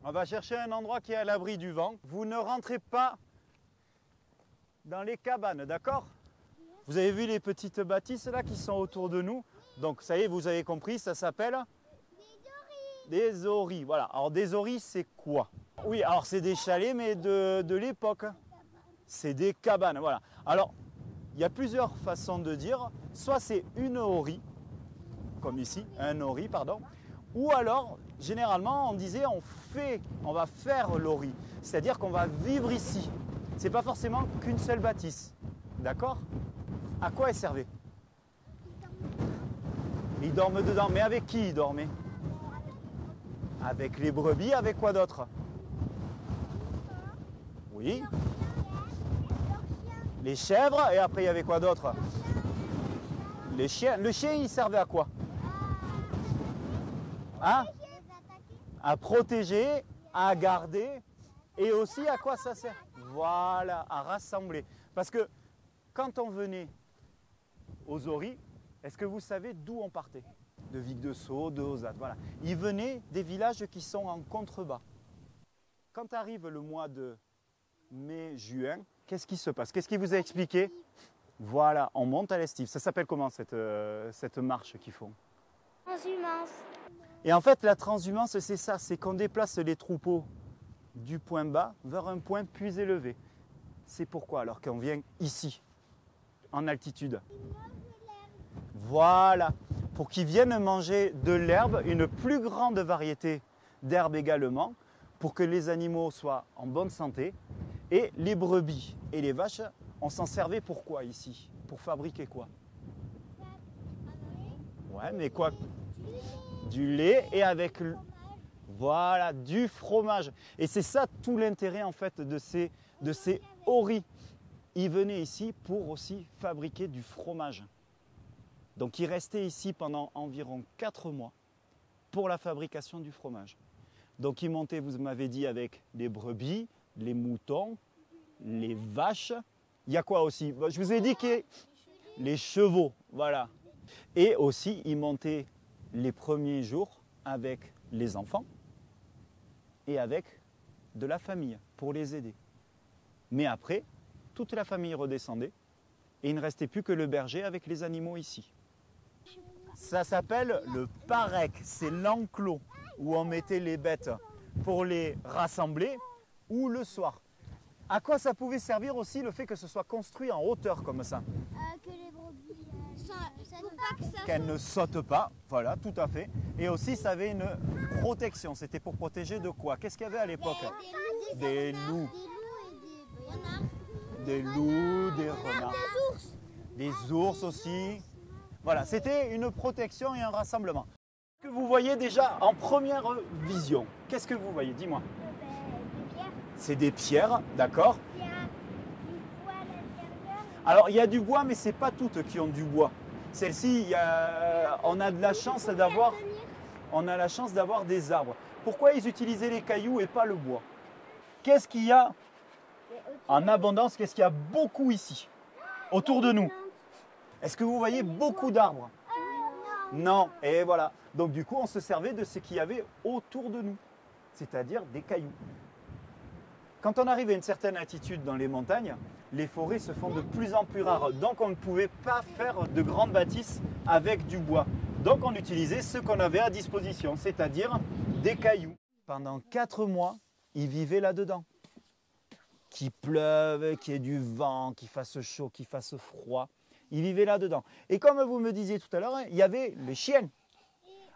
On va chercher un endroit qui est à l'abri du vent. Vous ne rentrez pas dans les cabanes, d'accord? Vous avez vu les petites bâtisses là qui sont autour de nous? Donc ça y est, vous avez compris, ça s'appelle des oris. Voilà. Alors des oris, c'est quoi? Oui, alors c'est des chalets, mais de l'époque. C'est des cabanes, voilà. Alors, il y a plusieurs façons de dire. Soit c'est une ori, comme ici, un ori, pardon. Ou alors, généralement, on disait on va faire l'ori. C'est-à-dire qu'on va vivre ici. C'est pas forcément qu'une seule bâtisse. D'accord? À quoi elle servait? Ils dorment dedans. Mais avec qui ils dormaient? Avec les brebis, avec quoi d'autre? Oui. Les chèvres, et après il y avait quoi d'autre? Les chiens. Le chien, il servait à quoi? Hein? À protéger, à garder, et aussi à quoi ça sert? Voilà, à rassembler. Parce que quand on venait aux oris, est-ce que vous savez d'où on partait? De Vic-de-Sceaux, de Ozat, voilà. Ils venaient des villages qui sont en contrebas. Quand arrive le mois de mai, juin, qu'est-ce qui se passe? Qu'est-ce qui vous a expliqué? Voilà, on monte à l'estive. Ça s'appelle comment cette marche qu'ils font? Transhumance. Et en fait, la transhumance, c'est ça, c'est qu'on déplace les troupeaux du point bas vers un point plus élevé. C'est pourquoi alors qu'on vient ici, en altitude. Voilà, pour qu'ils viennent manger de l'herbe, une plus grande variété d'herbes également, pour que les animaux soient en bonne santé. Et les brebis et les vaches, on s'en servait pour quoi ici? Pour fabriquer quoi? Ouais, mais quoi? Du lait et avec, voilà, du fromage. Et c'est ça tout l'intérêt en fait de ces oris. Ils venaient ici pour aussi fabriquer du fromage. Donc ils restaient ici pendant environ 4 mois pour la fabrication du fromage. Donc ils montaient, vous m'avez dit, avec les brebis, les moutons, les vaches. Il y a quoi aussi? Je vous ai dit que les chevaux, voilà. Et aussi, ils montaient les premiers jours avec les enfants et avec de la famille pour les aider. Mais après, toute la famille redescendait et il ne restait plus que le berger avec les animaux ici. Ça s'appelle le parec, c'est l'enclos où on mettait les bêtes pour les rassembler ou le soir. À quoi ça pouvait servir aussi le fait que ce soit construit en hauteur comme ça? Que les brebis sautent pas, qu'elles ne sautent pas, voilà, tout à fait. Et aussi, ça avait une protection. C'était pour protéger de quoi? Qu'est-ce qu'il y avait à l'époque? Des loups. Des loups, des renards. Des ours aussi. Voilà, c'était une protection et un rassemblement. Qu'est-ce que vous voyez déjà en première vision? Qu'est-ce que vous voyez? Dis-moi. C'est des pierres, d'accord? Alors, il y a du bois, mais ce n'est pas toutes qui ont du bois. Celle-ci, on a de la chance d'avoir des arbres. Pourquoi ils utilisaient les cailloux et pas le bois? Qu'est-ce qu'il y a en abondance? Qu'est-ce qu'il y a beaucoup ici, autour de nous? Est-ce que vous voyez beaucoup d'arbres? Non. Et voilà. Donc du coup, on se servait de ce qu'il y avait autour de nous, c'est-à-dire des cailloux. Quand on arrive à une certaine altitude dans les montagnes, les forêts se font de plus en plus rares. Donc on ne pouvait pas faire de grandes bâtisses avec du bois. Donc on utilisait ce qu'on avait à disposition, c'est-à-dire des cailloux. Pendant 4 mois, ils vivaient là-dedans. Qu'il pleuve, qu'il y ait du vent, qu'il fasse chaud, qu'il fasse froid. Ils vivaient là-dedans. Et comme vous me disiez tout à l'heure, il y avait les chiens.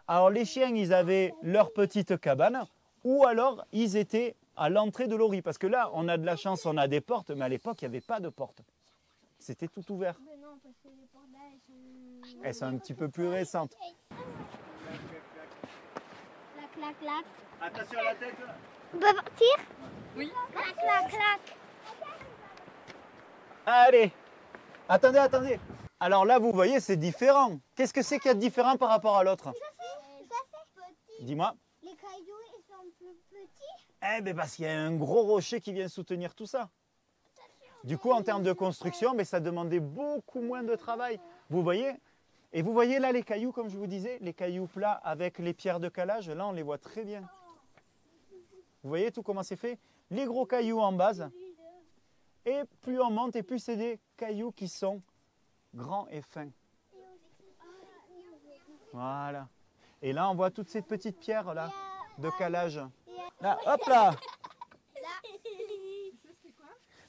Alors les chiens, ils avaient leur petite cabane ou alors ils étaient à l'entrée de l'ori. Parce que là, on a de la chance, on a des portes, mais à l'époque, il n'y avait pas de porte. C'était tout ouvert. Mais non, parce que les portes là, Elles sont un petit peu plus récentes. Clac, clac, clac. Attention à la tête. On peut partir? Oui. Clac, clac, clac. Allez. Attendez, attendez. Alors là, vous voyez, c'est différent. Qu'est-ce que c'est qu'il y a de différent par rapport à l'autre? Ça c'est petit. Dis-moi. Les cailloux, ils sont plus petits. Eh bien, parce qu'il y a un gros rocher qui vient soutenir tout ça. Du coup, en termes de construction, ça demandait beaucoup moins de travail. Vous voyez? Et vous voyez là les cailloux, comme je vous disais, les cailloux plats avec les pierres de calage, là on les voit très bien. Vous voyez tout comment c'est fait? Les gros cailloux en base. Et plus on monte et plus c'est des cailloux qui sont grands et fins. Voilà. Et là, on voit toutes ces petites pierres là de calage. Là, hop là!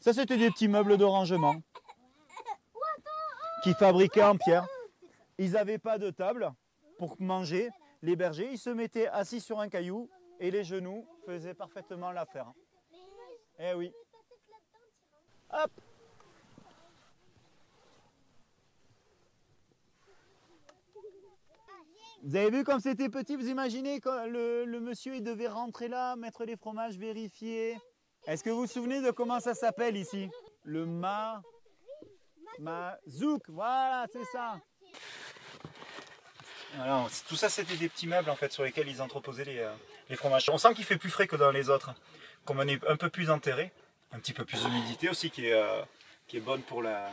Ça, c'était des petits meubles de rangement qui fabriquaient en pierre. Ils n'avaient pas de table pour manger. Les bergers, ils se mettaient assis sur un caillou et les genoux faisaient parfaitement l'affaire. Eh oui. Hop! Vous avez vu comme c'était petit? Vous imaginez quand le monsieur il devait rentrer là, mettre les fromages, vérifier. Est-ce que vous vous souvenez de comment ça s'appelle ici? Le mazouk, voilà, c'est ça. Voilà, tout ça c'était des petits meubles en fait sur lesquels ils entreposaient les fromages. On sent qu'il fait plus frais que dans les autres, comme on est un peu plus enterré, un petit peu plus d'humidité aussi qui est bonne pour la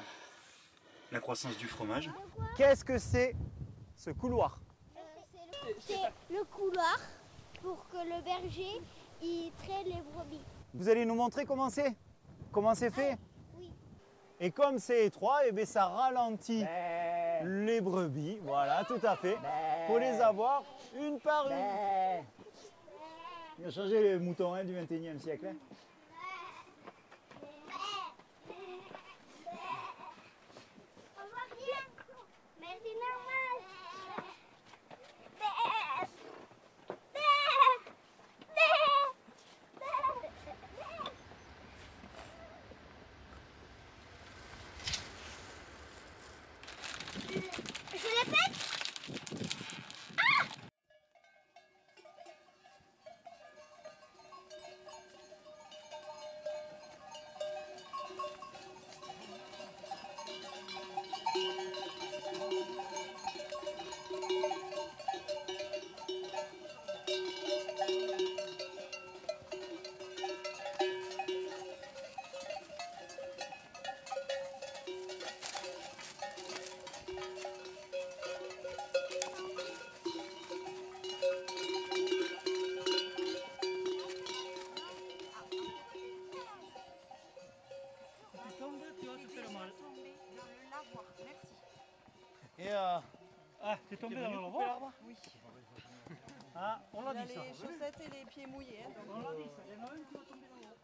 croissance du fromage. Qu'est-ce que c'est ce couloir? C'est le couloir pour que le berger il traite les brebis. Vous allez nous montrer comment c'est fait? Oui. Et comme c'est étroit, eh bien, ça ralentit les brebis, voilà, tout à fait. Il faut les avoir une par une. Il a changé les moutons du 21e siècle. Hein. On voit rien, mais c'est normal. Je répète. Et t'es tombé dans le lavoir? Oui. Ah, on l'a Il a dit ça. les chaussettes et les pieds mouillés. Hein, donc... On l'a dit ça, il y en a un qui va tomber dans l'eau.